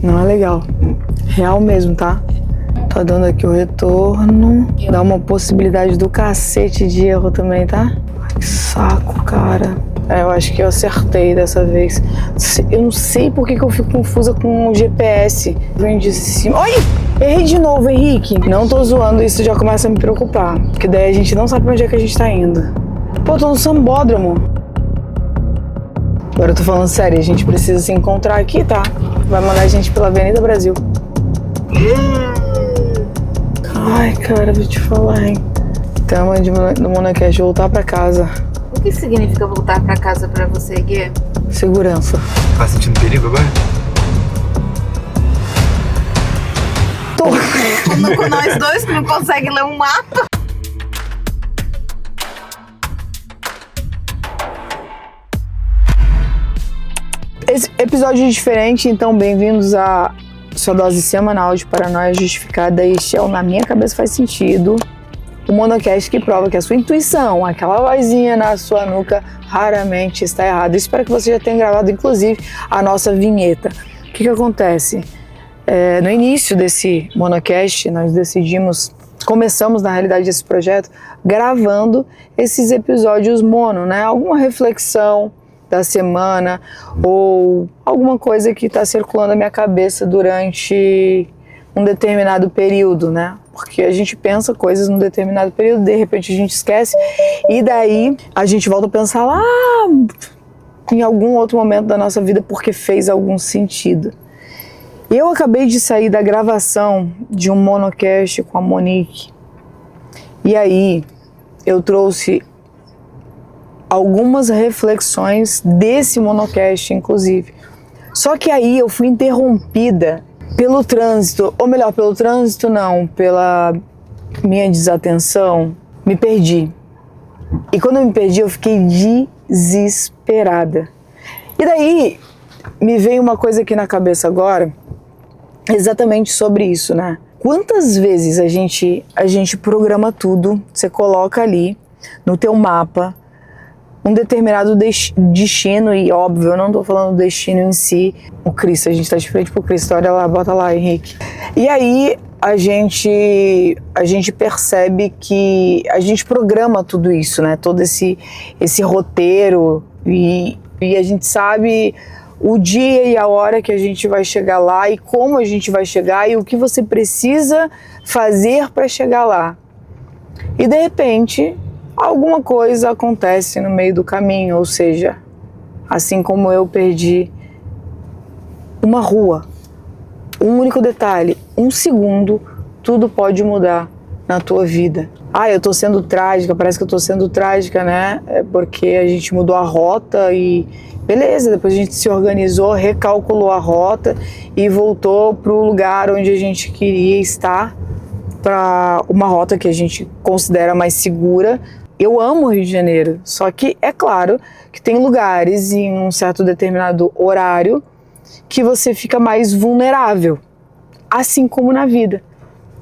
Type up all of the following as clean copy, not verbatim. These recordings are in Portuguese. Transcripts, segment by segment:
Não é legal. Real mesmo, tá? Tá dando aqui o retorno. Dá uma possibilidade do cacete de erro também, tá? Ai, que saco, cara. Eu acho que eu acertei dessa vez. Eu não sei por que eu fico confusa com o GPS. Vem de cima. Oi! Errei de novo, Henrique. Não tô zoando, isso já começa a me preocupar. Porque daí a gente não sabe pra onde é que a gente tá indo. Pô, eu tô no Sambódromo. Agora eu tô falando sério, a gente precisa se encontrar aqui, tá? Vai mandar a gente pela Avenida Brasil. Ai, cara, vou te falar, hein? Tema do Monocast, voltar pra casa. O que significa voltar pra casa pra você, Gui? Segurança. Tá sentindo perigo agora? Tô. Com nós dois que não conseguem ler um mapa. Esse episódio é diferente, então bem-vindos a sua dose semanal de paranoia justificada. Este é o Na Minha Cabeça Faz Sentido, o monocast que prova que a sua intuição, aquela vozinha na sua nuca, raramente está errada. Espero que você já tenha gravado, inclusive, a nossa vinheta. O que acontece? No início desse monocast, nós começamos na realidade esse projeto, gravando esses episódios mono, né? Alguma reflexão da semana ou alguma coisa que está circulando na minha cabeça durante um determinado período, né? Porque a gente pensa coisas num determinado período, de repente a gente esquece e daí a gente volta a pensar lá em algum outro momento da nossa vida porque fez algum sentido. Eu acabei de sair da gravação de um monocast com a Monique e aí eu trouxe algumas reflexões desse monocast, inclusive. Só que aí eu fui interrompida pelo trânsito, ou melhor, pelo trânsito não, pela minha desatenção, me perdi. E quando eu me perdi, eu fiquei desesperada. E daí, me veio uma coisa aqui na cabeça agora, exatamente sobre isso, né? Quantas vezes a gente programa tudo, você coloca ali no teu mapa, um determinado destino, e óbvio, eu não tô falando do destino em si, o Cristo, a gente tá de frente pro Cristo, olha lá, bota lá, Henrique. E aí a gente percebe que a gente programa tudo isso, né, todo esse roteiro, e a gente sabe o dia e a hora que a gente vai chegar lá, e como a gente vai chegar, e o que você precisa fazer para chegar lá. E de repente alguma coisa acontece no meio do caminho, ou seja, assim como eu perdi uma rua, um único detalhe, um segundo, tudo pode mudar na tua vida. Eu tô sendo trágica, parece que eu tô sendo trágica, né? É porque a gente mudou a rota e beleza, depois a gente se organizou, recalculou a rota e voltou pro lugar onde a gente queria estar, para uma rota que a gente considera mais segura. Eu amo o Rio de Janeiro, só que é claro que tem lugares em um certo determinado horário que você fica mais vulnerável, assim como na vida.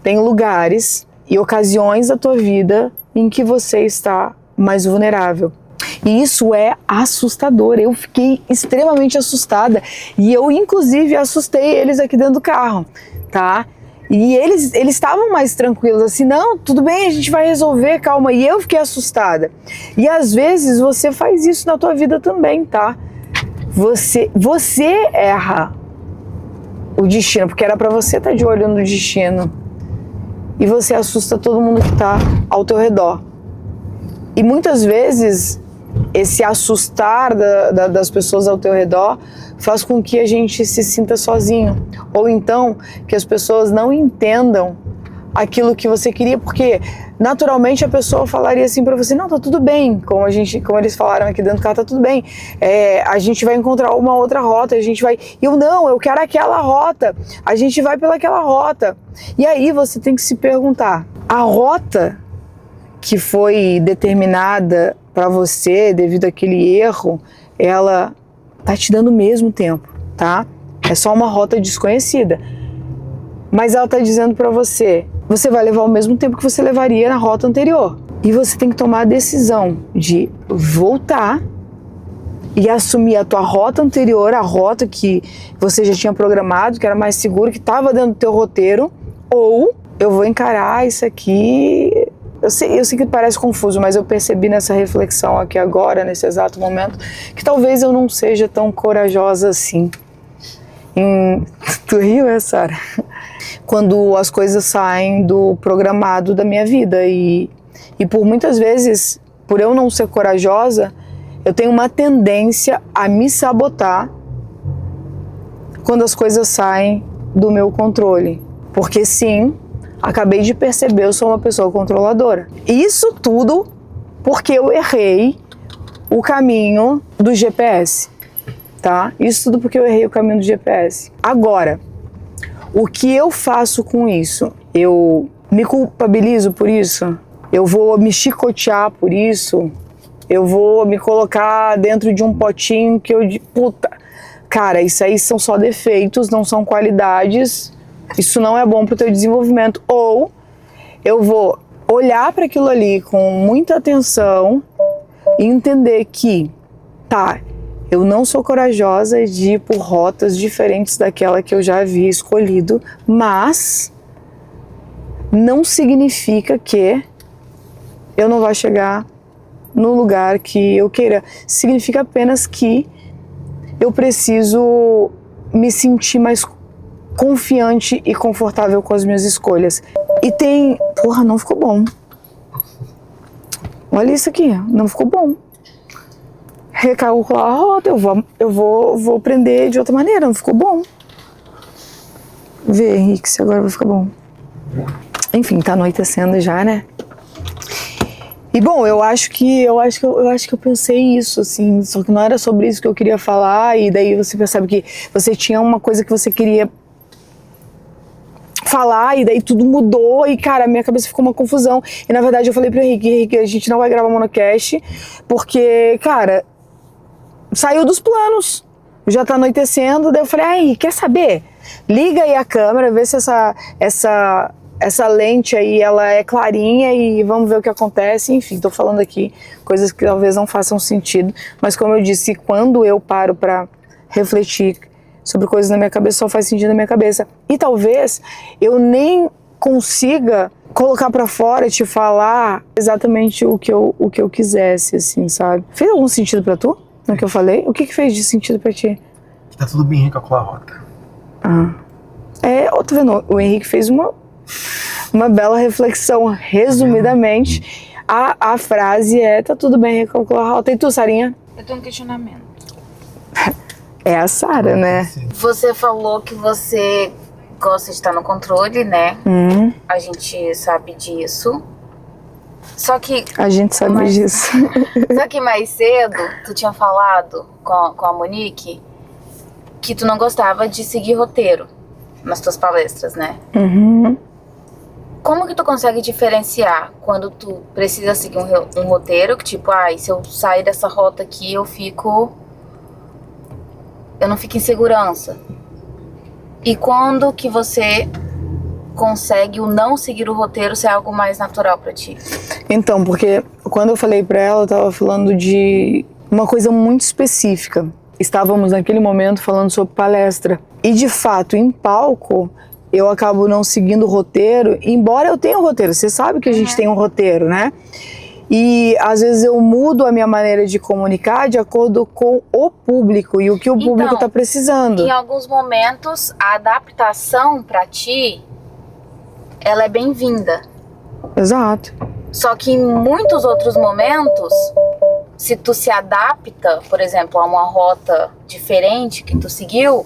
Tem lugares e ocasiões da tua vida em que você está mais vulnerável. E isso é assustador, eu fiquei extremamente assustada e eu inclusive assustei eles aqui dentro do carro, tá? E eles estavam mais tranquilos, assim, não, tudo bem, a gente vai resolver, calma. E eu fiquei assustada. E às vezes você faz isso na tua vida também, tá? Você erra o destino, porque era pra você estar de olho no destino. E você assusta todo mundo que tá ao teu redor. E muitas vezes esse assustar das pessoas ao teu redor faz com que a gente se sinta sozinho, ou então que as pessoas não entendam aquilo que você queria, porque naturalmente a pessoa falaria assim pra você, não, tá tudo bem, como eles falaram aqui dentro do carro, tá tudo bem, a gente vai encontrar uma outra rota, eu quero aquela rota, a gente vai pelaquela rota. E aí você tem que se perguntar, a rota que foi determinada para você devido àquele erro, ela tá te dando o mesmo tempo, tá? É só uma rota desconhecida. Mas ela tá dizendo para você vai levar o mesmo tempo que você levaria na rota anterior. E você tem que tomar a decisão de voltar e assumir a tua rota anterior, a rota que você já tinha programado, que era mais seguro, que estava dentro do teu roteiro, ou eu vou encarar isso aqui. Eu sei que parece confuso, mas eu percebi nessa reflexão aqui agora, nesse exato momento, que talvez eu não seja tão corajosa assim. Tu riu, Sara? Quando as coisas saem do programado da minha vida e por muitas vezes, por eu não ser corajosa, eu tenho uma tendência a me sabotar quando as coisas saem do meu controle. Porque sim, acabei de perceber, eu sou uma pessoa controladora. Isso tudo porque eu errei o caminho do GPS, tá? Isso tudo porque eu errei o caminho do GPS. Agora, o que eu faço com isso? Eu me culpabilizo por isso? Eu vou me chicotear por isso? Eu vou me colocar dentro de um potinho que puta, cara, isso aí são só defeitos, não são qualidades, isso não é bom pro teu desenvolvimento. Ou eu vou olhar para aquilo ali com muita atenção e entender que, tá, eu não sou corajosa de ir por rotas diferentes daquela que eu já havia escolhido, mas não significa que eu não vá chegar no lugar que eu queira. Significa apenas que eu preciso me sentir mais confiante e confortável com as minhas escolhas. E tem... Porra, não ficou bom. Olha isso aqui, não ficou bom. Recalcular a rota, eu vou aprender de outra maneira, não ficou bom. Vê, Henrique, se agora vai ficar bom. Enfim, tá anoitecendo já, né? E bom, eu acho que eu pensei isso, assim, só que não era sobre isso que eu queria falar, e daí você percebe que você tinha uma coisa que você queria falar, e daí tudo mudou, e cara, minha cabeça ficou uma confusão. E na verdade eu falei pro Henrique, a gente não vai gravar monocast, porque, cara, saiu dos planos, já tá anoitecendo, daí eu falei, Henrique, quer saber? Liga aí a câmera, vê se essa lente aí, ela é clarinha e vamos ver o que acontece. Enfim, tô falando aqui coisas que talvez não façam sentido, mas como eu disse, quando eu paro pra refletir sobre coisas na minha cabeça, só faz sentido na minha cabeça. E talvez eu nem consiga colocar pra fora e te falar exatamente o que eu quisesse, assim, sabe? Fez algum sentido pra tu, no que eu falei? O que fez de sentido pra ti? Tá tudo bem recalcular a rota. Tô vendo, o Henrique fez uma bela reflexão. Resumidamente, a frase é: tá tudo bem recalcular a rota. E tu, Sarinha? Eu tenho um questionamento. É a Sara, né? Você falou que você gosta de estar no controle, né? A gente sabe disso. Só que... A gente sabe disso. Só que mais cedo, tu tinha falado com a Monique que tu não gostava de seguir roteiro nas tuas palestras, né? Como que tu consegue diferenciar quando tu precisa seguir um roteiro, que tipo, se eu sair dessa rota aqui, eu não fico em segurança? E quando que você consegue o não seguir o roteiro ser algo mais natural pra ti? Então, porque quando eu falei pra ela, eu tava falando de uma coisa muito específica. Estávamos naquele momento falando sobre palestra. E de fato, em palco, eu acabo não seguindo o roteiro, embora eu tenha um roteiro. Você sabe que a gente tem um roteiro, né? E às vezes eu mudo a minha maneira de comunicar de acordo com o público e o que o público está precisando. Em alguns momentos, a adaptação para ti, ela é bem-vinda. Exato. Só que em muitos outros momentos, se tu se adapta, por exemplo, a uma rota diferente que tu seguiu,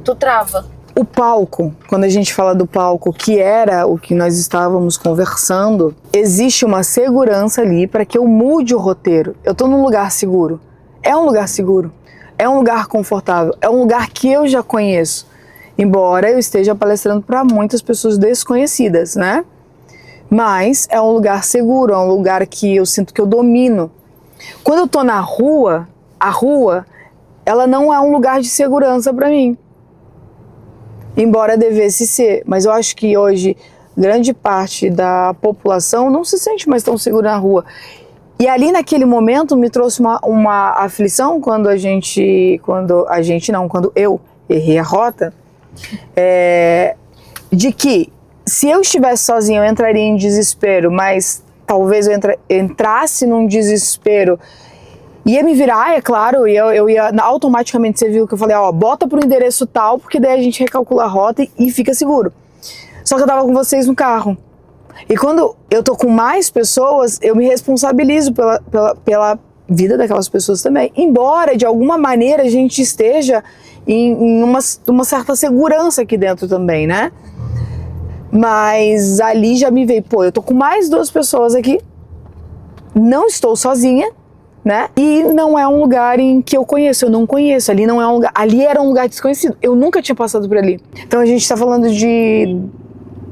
tu trava. O palco, quando a gente fala do palco, que era o que nós estávamos conversando, existe uma segurança ali para que eu mude o roteiro. Eu estou num lugar seguro. É um lugar seguro. É um lugar confortável. É um lugar que eu já conheço. Embora eu esteja palestrando para muitas pessoas desconhecidas, né? Mas é um lugar seguro, é um lugar que eu sinto que eu domino. Quando eu estou na rua, a rua, ela não é um lugar de segurança para mim. Embora devesse ser, mas eu acho que hoje grande parte da população não se sente mais tão segura na rua. E ali naquele momento me trouxe uma aflição quando eu errei a rota, de que se eu estivesse sozinha eu entraria em desespero, mas talvez eu entrasse num desespero, ia me virar, é claro, e eu ia automaticamente, você viu que eu falei, ó, bota pro endereço tal, porque daí a gente recalcula a rota e fica seguro. Só que eu tava com vocês no carro. E quando eu tô com mais pessoas, eu me responsabilizo pela vida daquelas pessoas também. Embora, de alguma maneira, a gente esteja em uma certa segurança aqui dentro também, né? Mas ali já me veio, pô, eu tô com mais 2 pessoas aqui, não estou sozinha, né? E não é um lugar em que eu conheço, eu não conheço, ali não é um lugar, ali era um lugar desconhecido, eu nunca tinha passado por ali. Então a gente tá falando de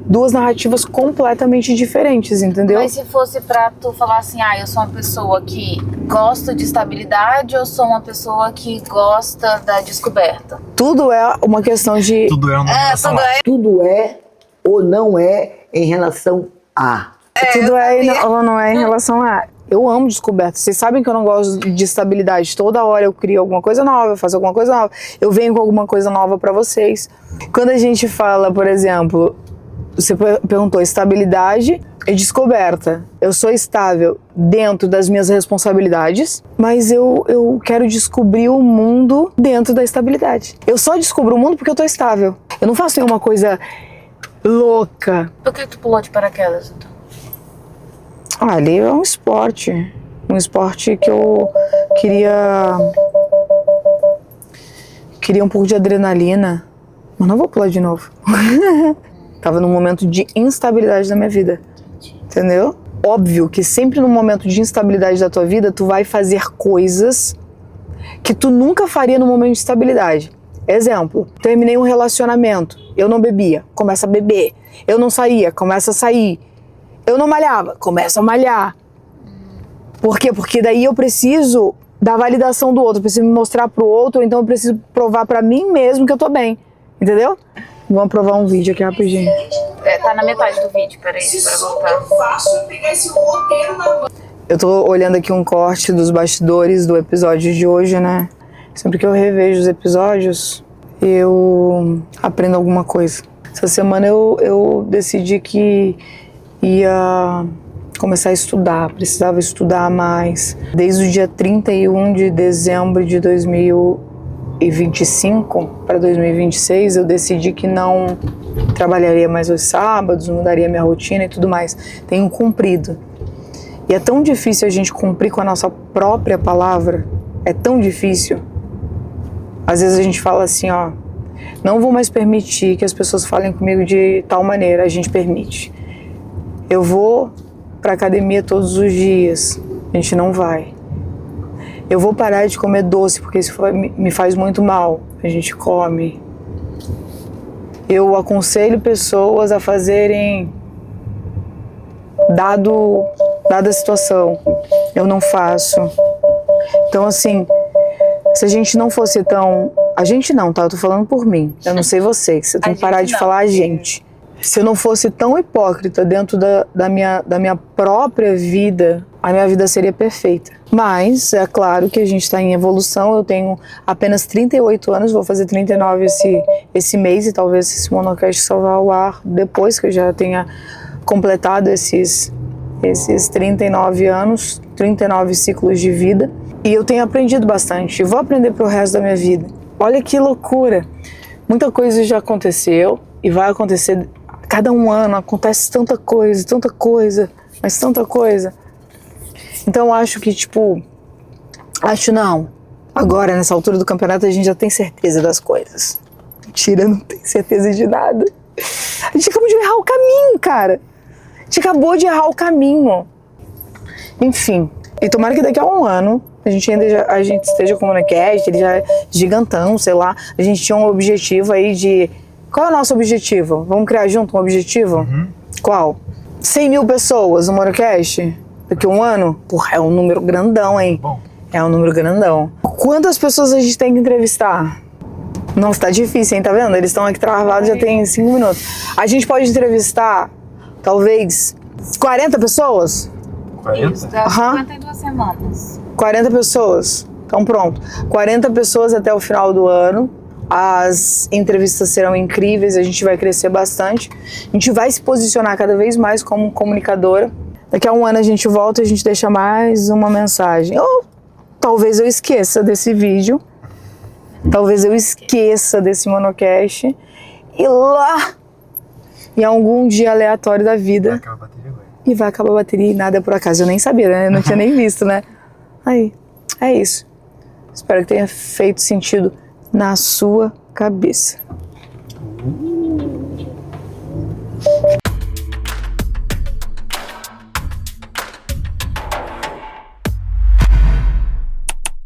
2 narrativas completamente diferentes, entendeu? Mas se fosse pra tu falar assim, eu sou uma pessoa que gosta de estabilidade ou sou uma pessoa que gosta da descoberta? Tudo é uma questão de... Tudo é uma relação a. Tudo é ou não é em relação a. Tudo é ou não é em relação a... Eu amo descoberta. Vocês sabem que eu não gosto de estabilidade. Toda hora eu crio alguma coisa nova, eu faço alguma coisa nova. Eu venho com alguma coisa nova pra vocês. Quando a gente fala, por exemplo, você perguntou estabilidade e descoberta. Eu sou estável dentro das minhas responsabilidades, mas eu quero descobrir o mundo dentro da estabilidade. Eu só descubro o mundo porque eu tô estável. Eu não faço nenhuma coisa louca. Por que tu pulou de paraquedas, então? Ali é um esporte que eu queria um pouco de adrenalina, mas não vou pular de novo. Tava num momento de instabilidade da minha vida, entendeu? Óbvio que sempre no momento de instabilidade da tua vida, tu vai fazer coisas que tu nunca faria no momento de estabilidade. Exemplo, terminei um relacionamento, eu não bebia, começa a beber. Eu não saía, começa a sair. Eu não malhava, começa a malhar. Por quê? Porque daí eu preciso da validação do outro, eu preciso me mostrar pro outro, então eu preciso provar pra mim mesmo que eu tô bem, entendeu? Vamos provar um vídeo aqui rapidinho. Tá na metade do vídeo, peraí, pra voltar. Eu tô olhando aqui um corte dos bastidores do episódio de hoje, né? Sempre que eu revejo os episódios, eu aprendo alguma coisa. Essa semana eu decidi que ia começar a estudar, precisava estudar mais. Desde o dia 31 de dezembro de 2025 para 2026, eu decidi que não trabalharia mais aos sábados, mudaria minha rotina e tudo mais. Tenho cumprido. E é tão difícil a gente cumprir com a nossa própria palavra, é tão difícil. Às vezes a gente fala assim, ó, não vou mais permitir que as pessoas falem comigo de tal maneira, a gente permite. Eu vou pra academia todos os dias, a gente não vai. Eu vou parar de comer doce porque isso me faz muito mal, a gente come. Eu aconselho pessoas a fazerem dada a situação, eu não faço. Então assim, se a gente não fosse tão... A gente não, tá? Eu tô falando por mim. Eu não sei vocês. Você tem que parar de falar a gente. Se eu não fosse tão hipócrita dentro da minha própria vida, a minha vida seria perfeita. Mas é claro que a gente tá em evolução. Eu tenho apenas 38 anos, vou fazer 39 esse mês. E talvez esse monocast só vá ao ar depois que eu já tenha completado esses 39 anos, 39 ciclos de vida. E eu tenho aprendido bastante, e vou aprender pro resto da minha vida. Olha que loucura! Muita coisa já aconteceu e vai acontecer. Cada um ano acontece tanta coisa, mas tanta coisa. Então eu acho que, acho não. Agora, nessa altura do campeonato, a gente já tem certeza das coisas. Mentira, não tem certeza de nada. A gente acabou de errar o caminho, cara. A gente acabou de errar o caminho. Enfim, e tomara que daqui a um ano a gente esteja com o monocast, ele já é gigantão, sei lá. A gente tinha um objetivo aí de... Qual é o nosso objetivo? Vamos criar junto um objetivo? Uhum. Qual? 100 mil pessoas no monocast? Daqui a um ano? Porra, é um número grandão, hein? Bom. É um número grandão. Quantas pessoas a gente tem que entrevistar? Nossa, tá difícil, hein? Tá vendo? Eles estão aqui travados já tem 5 minutos. A gente pode entrevistar, talvez, 40 pessoas? 40? Isso, dá Aham. 52 semanas. 40 pessoas. Então pronto. 40 pessoas até o final do ano. As entrevistas serão incríveis, a gente vai crescer bastante. A gente vai se posicionar cada vez mais como comunicadora. Daqui a um ano a gente volta e a gente deixa mais uma mensagem. Ou talvez eu esqueça desse vídeo. Talvez eu esqueça desse monocast. E lá, em algum dia aleatório da vida, Acaba a bateria agora. e vai acabar a bateria e nada é por acaso. Eu nem sabia, né? Eu não tinha nem visto, né? Aí, é isso. Espero que tenha feito sentido na sua cabeça.